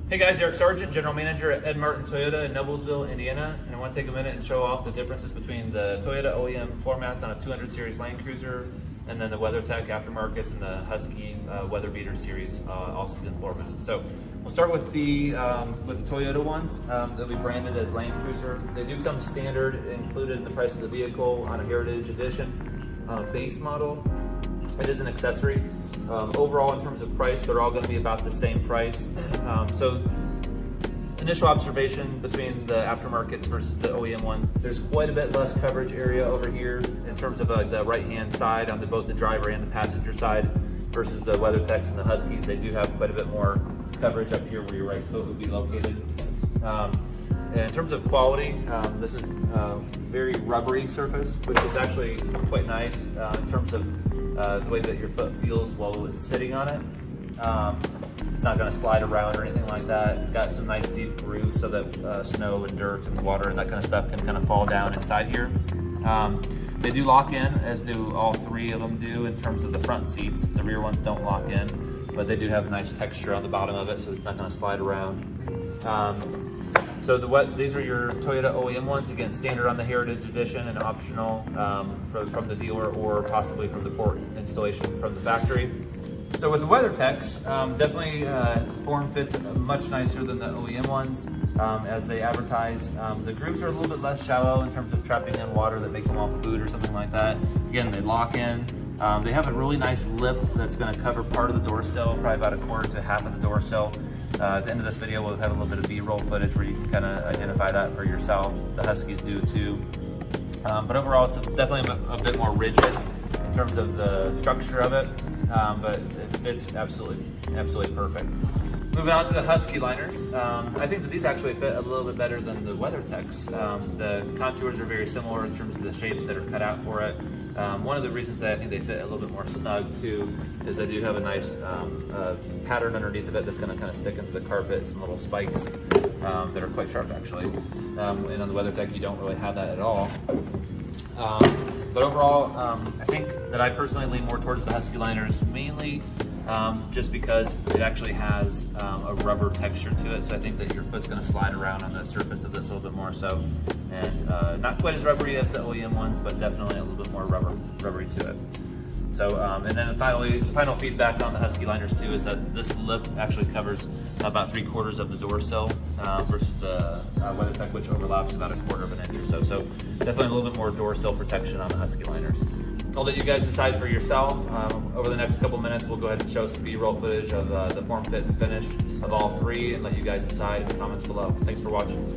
Hey guys, Eric Sargent, General Manager at Ed Martin Toyota in Noblesville, Indiana, and I want to take a minute and show off the differences between the Toyota OEM floor mats on a 200 series Land Cruiser and then the WeatherTech aftermarkets and the Husky Weather Beater series all-season floor mats. So we'll start with the Toyota ones. They'll be branded as Land Cruiser. They do come standard, included in the price of the vehicle on a Heritage Edition base model. It is an accessory. Overall, in terms of price, they're all going to be about the same price. So initial observation between the aftermarkets versus the OEM ones, there's quite a bit less coverage area over here in terms of the right-hand side on both the driver and the passenger side versus the WeatherTechs and the Huskies. They do have quite a bit more coverage up here where your right foot would be located. In terms of quality, this is a very rubbery surface, which is actually quite nice in terms of the way that your foot feels while it's sitting on it. It's not going to slide around or anything like that. It's got some nice deep grooves so that snow and dirt and water and that kind of stuff can kind of fall down inside here. They do lock in, as do all three of them do in terms of the front seats. The rear ones don't lock in, but they do have a nice texture on the bottom of it, so it's not going to slide around. So these are your Toyota OEM ones, again, standard on the Heritage Edition and optional from the dealer or possibly from the port installation from the factory. So with the WeatherTechs, definitely form fits much nicer than the OEM ones as they advertise. The grooves are a little bit less shallow in terms of trapping in water that may come off a boot or something like that. Again, they lock in. They have a really nice lip that's going to cover part of the door sill, probably about a quarter to half of the door sill. At the end of this video, we'll have a little bit of B-roll footage where you can kind of identify that for yourself. The Huskies do too. But overall, it's definitely a bit more rigid in terms of the structure of it, but it fits absolutely perfect. Moving on to the Husky liners, I think that these actually fit a little bit better than the WeatherTechs. The contours are very similar in terms of the shapes that are cut out for it. One of the reasons that I think they fit a little bit more snug too is they do have a nice pattern underneath of it that's going to kind of stick into the carpet, some little spikes that are quite sharp actually. And on the WeatherTech you don't really have that at all. But overall, I think that I personally lean more towards the Husky liners, mainly just because it actually has a rubber texture to it. So I think that your foot's going to slide around on the surface of this a little bit more so. And not quite as rubbery as the OEM ones, but definitely a little bit more rubbery to it. So, and then finally, the final feedback on the Husky liners too is that this lip actually covers about 3/4 of the door sill versus the WeatherTech, which overlaps about 1/4 of an inch or so. So definitely a little bit more door sill protection on the Husky liners. I'll let you guys decide for yourself. Over the next couple minutes, we'll go ahead and show some B-roll footage of the form, fit, and finish of all three and let you guys decide in the comments below. Thanks for watching.